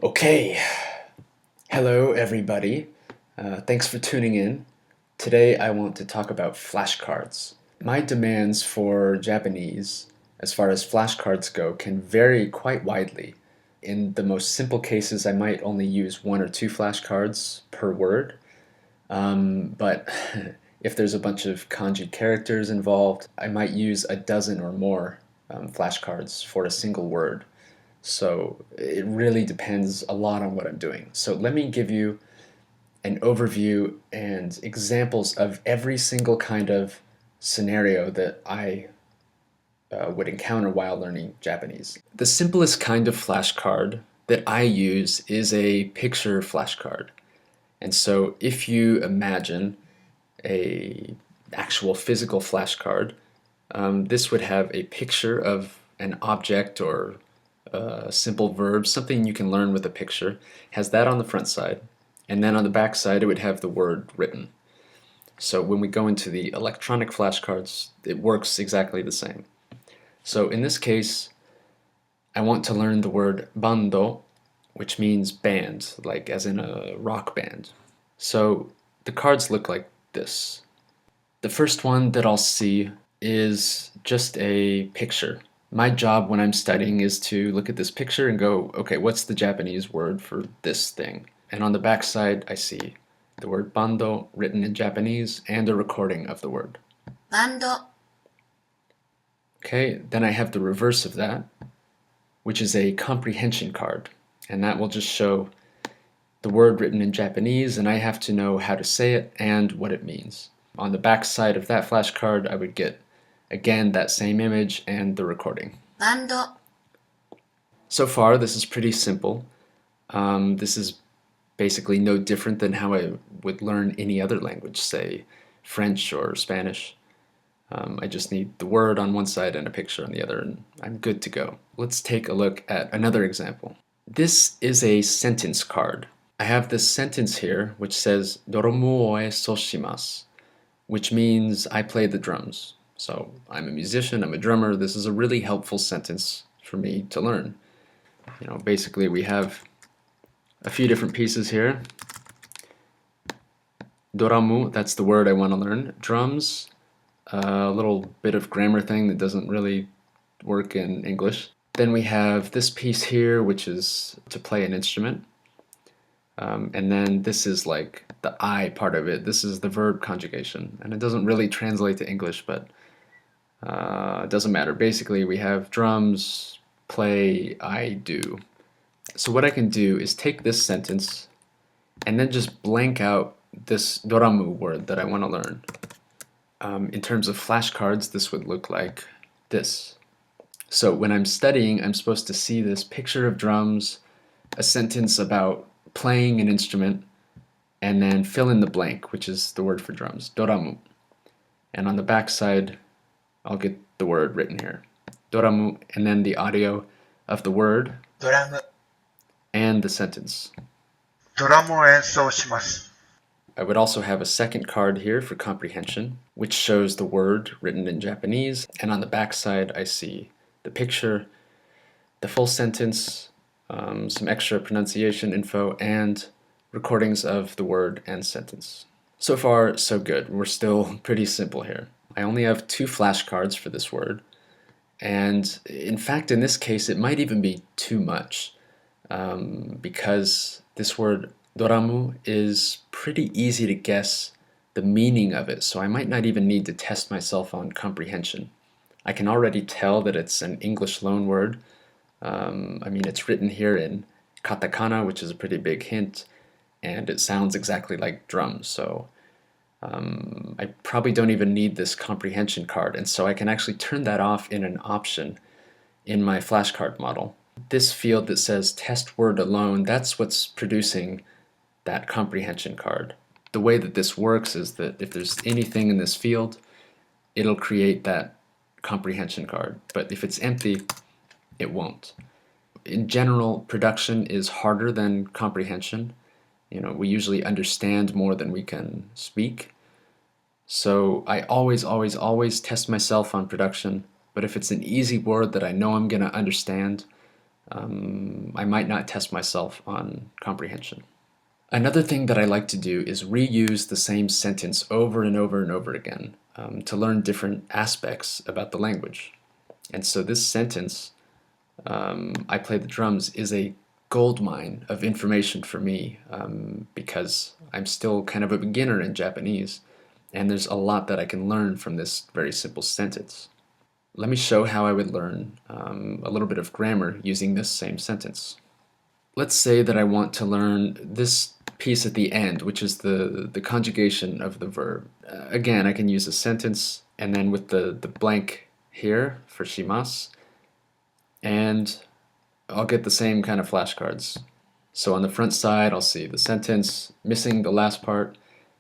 Okay, hello everybody. Thanks for tuning in. Today I want to talk about flashcards. My demands for Japanese, as far as flashcards go, can vary quite widely. In the most simple cases, I might only use one or two flashcards per word. But if there's a bunch of kanji characters involved, I might use a dozen or more flashcards for a single word. So it really depends a lot on what I'm doing. So let me give you an overview and examples of every single kind of scenario that I would encounter while learning Japanese. The simplest kind of flashcard that I use is a picture flashcard. And so if you imagine a actual physical flashcard, this would have a picture of an object or a simple verb, something you can learn with a picture, has that on the front side, and then on the back side it would have the word written. So when we go into the electronic flashcards, it works exactly the same. So in this case, I want to learn the word bando, which means band, like as in a rock band. So the cards look like this. The first one that I'll see is just a picture. My job when I'm studying is to look at this picture and go, okay, what's the Japanese word for this thing? And on the back side, I see the word bando written in Japanese and a recording of the word. バンド、Okay, then I have the reverse of that, which is a comprehension card. And that will just show the word written in Japanese, and I have to know how to say it and what it means. On the back side of that flashcard, I would get, again, that same image and the recording. バンド、So far, this is pretty simple. This is basically no different than how I would learn any other language, say French or Spanish. I just need the word on one side and a picture on the other, and I'm good to go. Let's take a look at another example. This is a sentence card. I have this sentence here which says Doromu oe soshimasu, which means I play the drums. So I'm a musician, I'm a drummer. This is a really helpful sentence for me to learn. Basically we have a few different pieces here. Doramu, that's the word I want to learn. Drums, a little bit of grammar thing that doesn't really work in English. Then we have this piece here, which is to play an instrument. And then this is like the I part of it. This is the verb conjugation. And it doesn't really translate to English, but it doesn't matter. Basically, we have drums, play, I do. So what I can do is take this sentence and then just blank out this doramu word that I want to learn. In terms of flashcards, this would look like this. So when I'm studying, I'm supposed to see this picture of drums, a sentence about playing an instrument, and then fill in the blank, which is the word for drums, doramu. And on the back side, I'll get the word written here, doramu, and then the audio of the word ドラム、 and the sentence. ドラムを演奏します。 I would also have a second card here for comprehension, which shows the word written in Japanese, and on the back side I see the picture, the full sentence, some extra pronunciation info, and recordings of the word and sentence. So far, so good. We're still pretty simple here. I only have two flashcards for this word, and in fact, in this case, it might even be too much, because this word doramu is pretty easy to guess the meaning of it, so I might not even need to test myself on comprehension. I can already tell that it's an English loanword. It's written here in katakana, which is a pretty big hint, and it sounds exactly like drums, so I probably don't even need this comprehension card, and so I can actually turn that off in an option in my flashcard model. This field that says test word alone, that's what's producing that comprehension card. The way that this works is that if there's anything in this field, it'll create that comprehension card, but if it's empty, it won't. In general, production is harder than comprehension. We usually understand more than we can speak. So I always test myself on production, but if it's an easy word that I know I'm going to understand, I might not test myself on comprehension. Another thing that I like to do is reuse the same sentence over and over and over again to learn different aspects about the language. And so this sentence, I play the drums, is a goldmine of information for me because I'm still kind of a beginner in Japanese, and there's a lot that I can learn from this very simple sentence. Let me show how I would learn a little bit of grammar using this same sentence. Let's say that I want to learn this piece at the end, which is the conjugation of the verb. Again, I can use a sentence and then with the blank here for shimasu, and I'll get the same kind of flashcards. So on the front side, I'll see the sentence, missing the last part,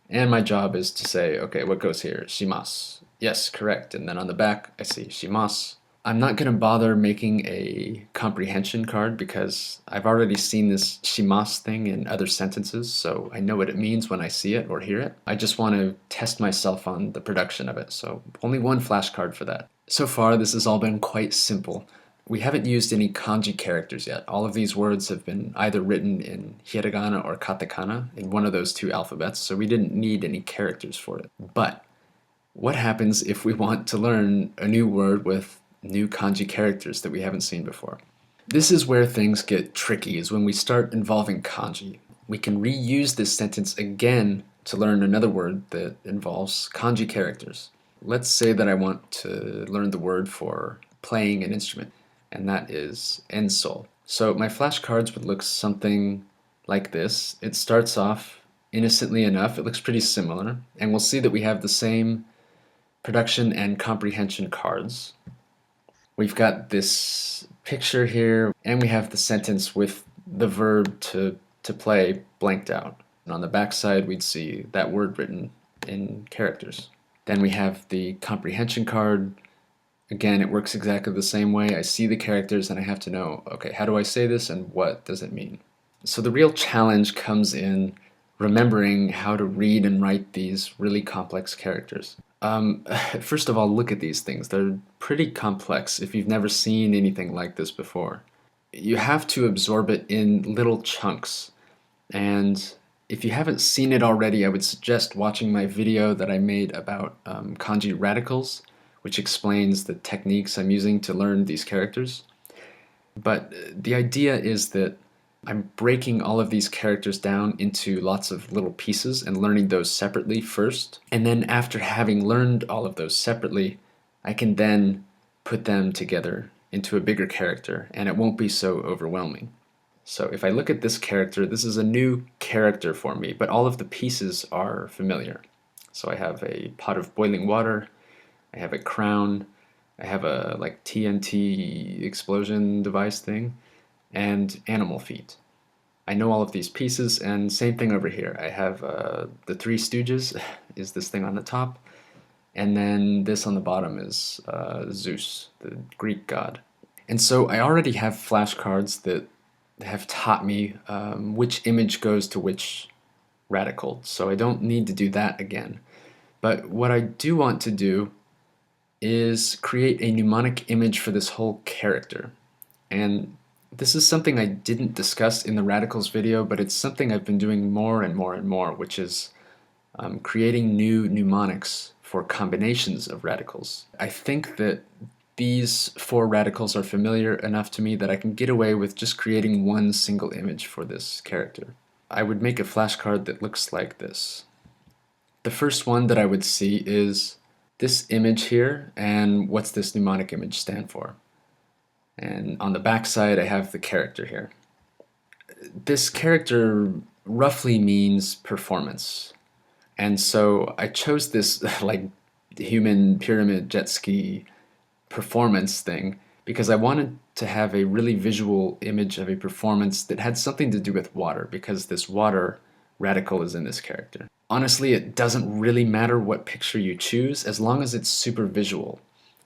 and my job is to say, okay, what goes here? Shimasu. Yes, correct. And then on the back, I see shimasu. I'm not going to bother making a comprehension card because I've already seen this shimasu thing in other sentences, so I know what it means when I see it or hear it. I just want to test myself on the production of it, so only one flashcard for that. So far, this has all been quite simple. We haven't used any kanji characters yet. All of these words have been either written in hiragana or katakana, in one of those two alphabets, so we didn't need any characters for it. But what happens if we want to learn a new word with new kanji characters that we haven't seen before? This is where things get tricky, is when we start involving kanji. We can reuse this sentence again to learn another word that involves kanji characters. Let's say that I want to learn the word for playing an instrument, and that is enso. So my flashcards would look something like this. It starts off innocently enough, it looks pretty similar, and we'll see that we have the same production and comprehension cards. We've got this picture here, and we have the sentence with the verb to play blanked out. And on the back side, we'd see that word written in characters. Then we have the comprehension card. Again, it works exactly the same way. I see the characters and I have to know, okay, how do I say this and what does it mean? So the real challenge comes in remembering how to read and write these really complex characters. First of all, look at these things. They're pretty complex if you've never seen anything like this before. You have to absorb it in little chunks. And if you haven't seen it already, I would suggest watching my video that I made about kanji radicals, which explains the techniques I'm using to learn these characters. But the idea is that I'm breaking all of these characters down into lots of little pieces and learning those separately first. And then after having learned all of those separately, I can then put them together into a bigger character, and it won't be so overwhelming. So if I look at this character, this is a new character for me, but all of the pieces are familiar. So I have a pot of boiling water, I have a crown, I have a like TNT explosion device thing, and animal feet. I know all of these pieces, and same thing over here. I have the Three Stooges is this thing on the top, and then this on the bottom is Zeus, the Greek god. And so I already have flashcards that have taught me which image goes to which radical, so I don't need to do that again. But what I do want to do is create a mnemonic image for this whole character. And this is something I didn't discuss in the radicals video, but it's something I've been doing more and more and more, which is creating new mnemonics for combinations of radicals. I think that these four radicals are familiar enough to me that I can get away with just creating one single image for this character. I would make a flashcard that looks like this. The first one that I would see is this image here, and what's this mnemonic image stand for? And on the back side I have the character here. This character roughly means performance. And so I chose this like human pyramid jet ski performance thing because I wanted to have a really visual image of a performance that had something to do with water, because this water radical is in this character. Honestly, it doesn't really matter what picture you choose as long as it's super visual.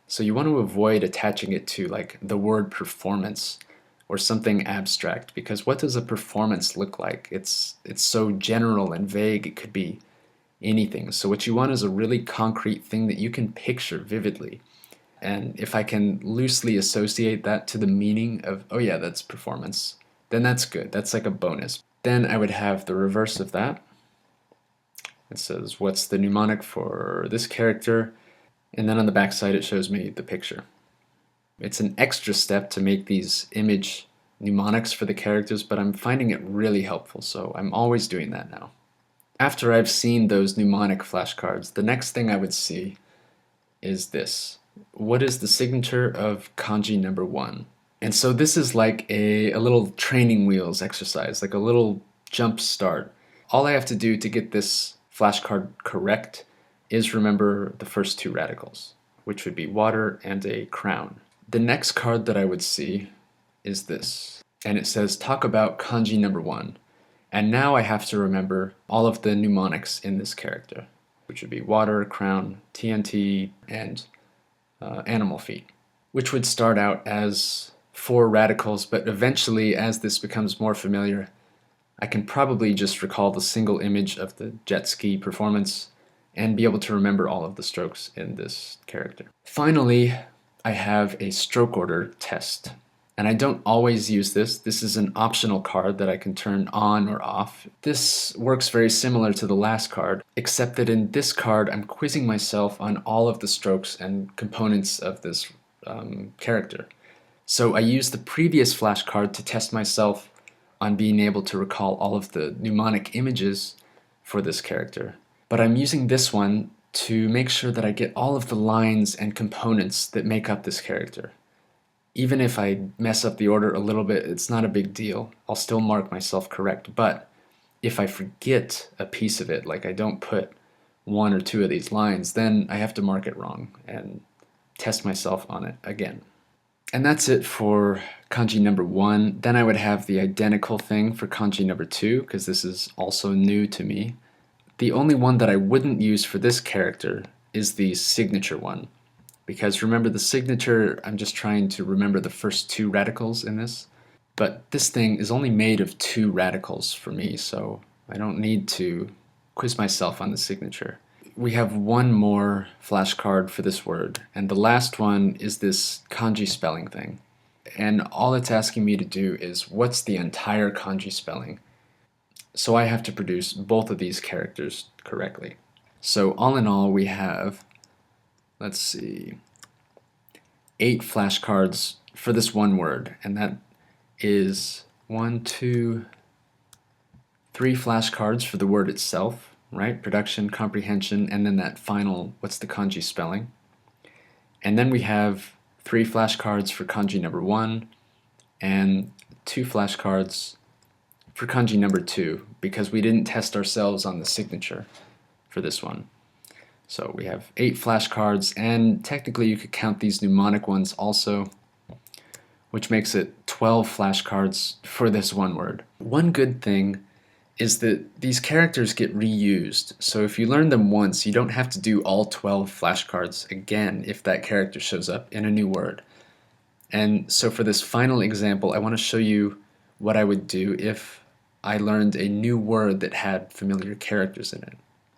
So you want to avoid attaching it to like the word performance or something abstract, because what does a performance look like? It's so general and vague, it could be anything. So what you want is a really concrete thing that you can picture vividly. And if I can loosely associate that to the meaning of, oh yeah, that's performance, then that's good. That's like a bonus. Then I would have the reverse of that. It says, what's the mnemonic for this character? And then on the back side, it shows me the picture. It's an extra step to make these image mnemonics for the characters, but I'm finding it really helpful, so I'm always doing that now. After I've seen those mnemonic flashcards, the next thing I would see is this. What is the signature of kanji number 1? And so this is like a little training wheels exercise, like a little jump start. All I have to do to get this flashcard correct is remember the first 2 radicals, which would be water and a crown. The next card that I would see is this, and it says talk about kanji number 1. And now I have to remember all of the mnemonics in this character, which would be water, crown, TNT, and animal feet, which would start out as 4 radicals, but eventually, as this becomes more familiar, I can probably just recall the single image of the jet ski performance and be able to remember all of the strokes in this character. Finally, I have a stroke order test. And I don't always use this. This is an optional card that I can turn on or off. This works very similar to the last card, except that in this card I'm quizzing myself on all of the strokes and components of this character. So I use the previous flashcard to test myself on being able to recall all of the mnemonic images for this character. But I'm using this one to make sure that I get all of the lines and components that make up this character. Even if I mess up the order a little bit, it's not a big deal. I'll still mark myself correct. But if I forget a piece of it, like I don't put 1 or 2 of these lines, then I have to mark it wrong and test myself on it again. And that's it for kanji number 1. Then I would have the identical thing for kanji number 2, because this is also new to me. The only one that I wouldn't use for this character is the signature one. Because remember, the signature, I'm just trying to remember the first 2 radicals in this. But this thing is only made of 2 radicals for me, so I don't need to quiz myself on the signature. We have one more flashcard for this word, and the last one is this kanji spelling thing. And all it's asking me to do is, what's the entire kanji spelling? So I have to produce both of these characters correctly. So all in all, we have, let's see, 8 flashcards for this one word, and that is 1, 2, 3 flashcards for the word itself, right? Production, comprehension, and then that final, what's the kanji spelling? And then we have 3 flashcards for kanji number 1, and 2 flashcards for kanji number 2, because we didn't test ourselves on the signature for this one. So we have 8 flashcards, and technically you could count these mnemonic ones also, which makes it 12 flashcards for this one word. One good thing is that these characters get reused, so if you learn them once, you don't have to do all 12 flashcards again if that character shows up in a new word. And so for this final example, I want to show you what I would do if I learned a new word that had familiar characters in it.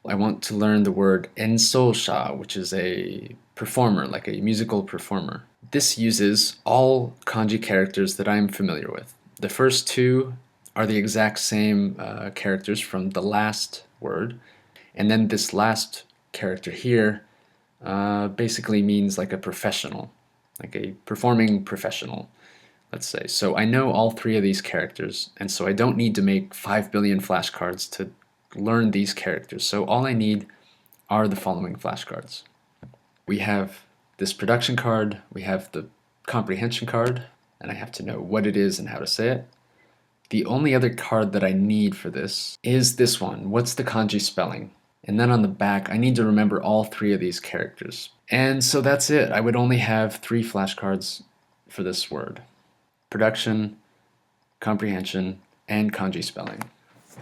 I want to learn the word ensōsha, which is a performer, like a musical performer. This uses all kanji characters that I'm familiar with. The first 2 are the exact same characters from the last word, and then this last character here basically means like a professional, like a performing professional, let's say. So I know all 3 of these characters, and so I don't need to make 5 billion flashcards to learn these characters. So all I need are the following flashcards. We have this production card, we have the comprehension card, and I have to know what it is and how to say it. The only other card that I need for this is this one, what's the kanji spelling? And then on the back, I need to remember all 3 of these characters. And so that's it. I would only have 3 flashcards for this word. Production, comprehension, and kanji spelling.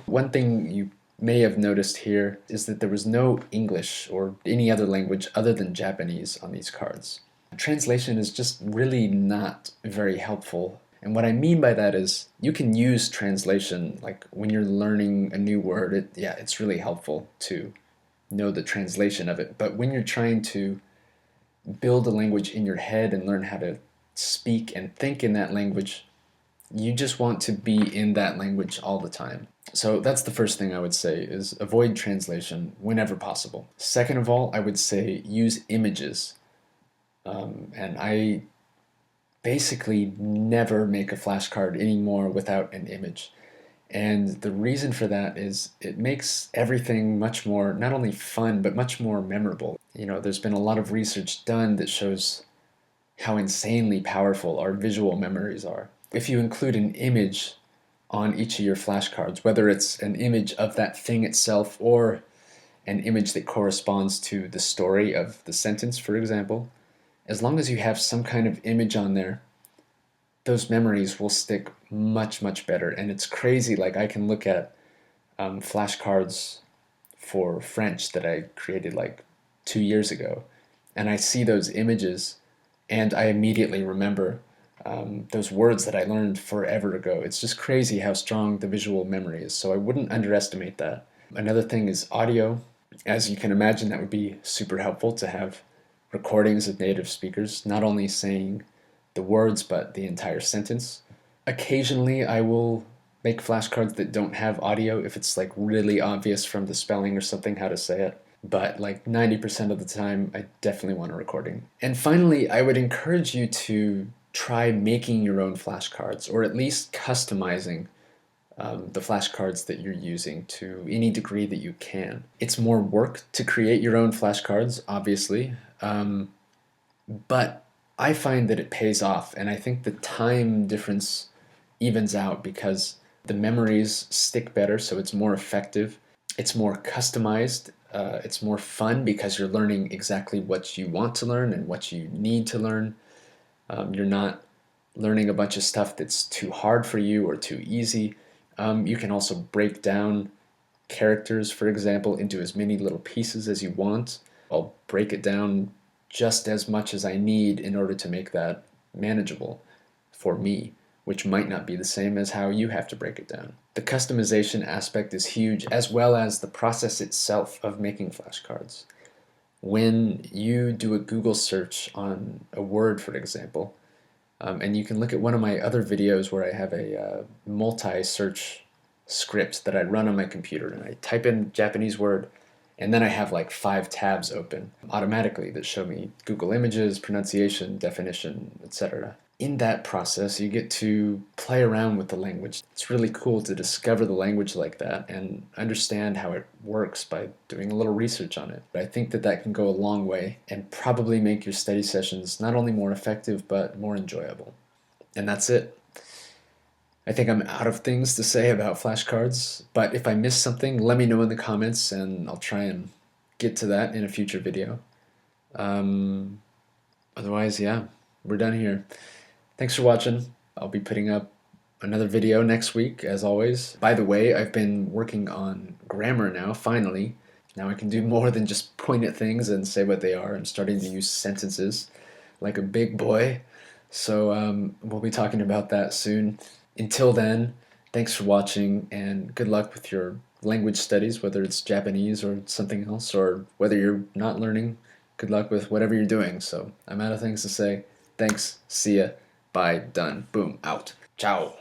One thing you may have noticed here is that there was no English or any other language other than Japanese on these cards. Translation is just really not very helpful. And what I mean by that is you can use translation, like when you're learning a new word, it's really helpful to know the translation of it. But when you're trying to build a language in your head and learn how to speak and think in that language. You just want to be in that language all the time. So that's the first thing I would say is avoid translation whenever possible. Second of all, I would say use images. And I basically never make a flashcard anymore without an image. And the reason for that is it makes everything much more, not only fun, but much more memorable. You know, there's been a lot of research done that shows how insanely powerful our visual memories are. If you include an image on each of your flashcards, whether it's an image of that thing itself or an image that corresponds to the story of the sentence, for example, as long as you have some kind of image on there, those memories will stick much, much better. And it's crazy. Like, I can look at flashcards for French that I created like 2 years ago, and I see those images, and I immediately remember those words that I learned forever ago. It's just crazy how strong the visual memory is. So I wouldn't underestimate that. Another thing is audio. As you can imagine, that would be super helpful to have recordings of native speakers, not only saying the words, but the entire sentence. Occasionally, I will make flashcards that don't have audio if it's like really obvious from the spelling or something how to say it. But like 90% of the time, I definitely want a recording. And finally, I would encourage you to try making your own flashcards, or at least customizing the flashcards that you're using to any degree that you can. It's more work to create your own flashcards, obviously, but I find that it pays off, and I think the time difference evens out because the memories stick better, so it's more effective. It's more customized. It's more fun because you're learning exactly what you want to learn and what you need to learn. You're not learning a bunch of stuff that's too hard for you or too easy. You can also break down characters, for example, into as many little pieces as you want. I'll break it down just as much as I need in order to make that manageable for me, which might not be the same as how you have to break it down. The customization aspect is huge, as well as the process itself of making flashcards. When you do a Google search on a word, for example, and you can look at one of my other videos where I have a multi-search script that I run on my computer, and I type in Japanese word, and then I have like 5 tabs open automatically that show me Google Images, pronunciation, definition, etc. In that process, you get to play around with the language. It's really cool to discover the language like that and understand how it works by doing a little research on it. I think that that can go a long way and probably make your study sessions not only more effective, but more enjoyable. And that's it. I think I'm out of things to say about flashcards, but if I missed something, let me know in the comments and I'll try and get to that in a future video. Otherwise, yeah, we're done here. Thanks for watching. I'll be putting up another video next week, as always. By the way, I've been working on grammar now, finally. Now I can do more than just point at things and say what they are. I'm starting to use sentences like a big boy. So we'll be talking about that soon. Until then, thanks for watching and good luck with your language studies, whether it's Japanese or something else, or whether you're not learning. Good luck with whatever you're doing. So I'm out of things to say. Thanks. See ya. Bye. Done. Boom. Out. Ciao.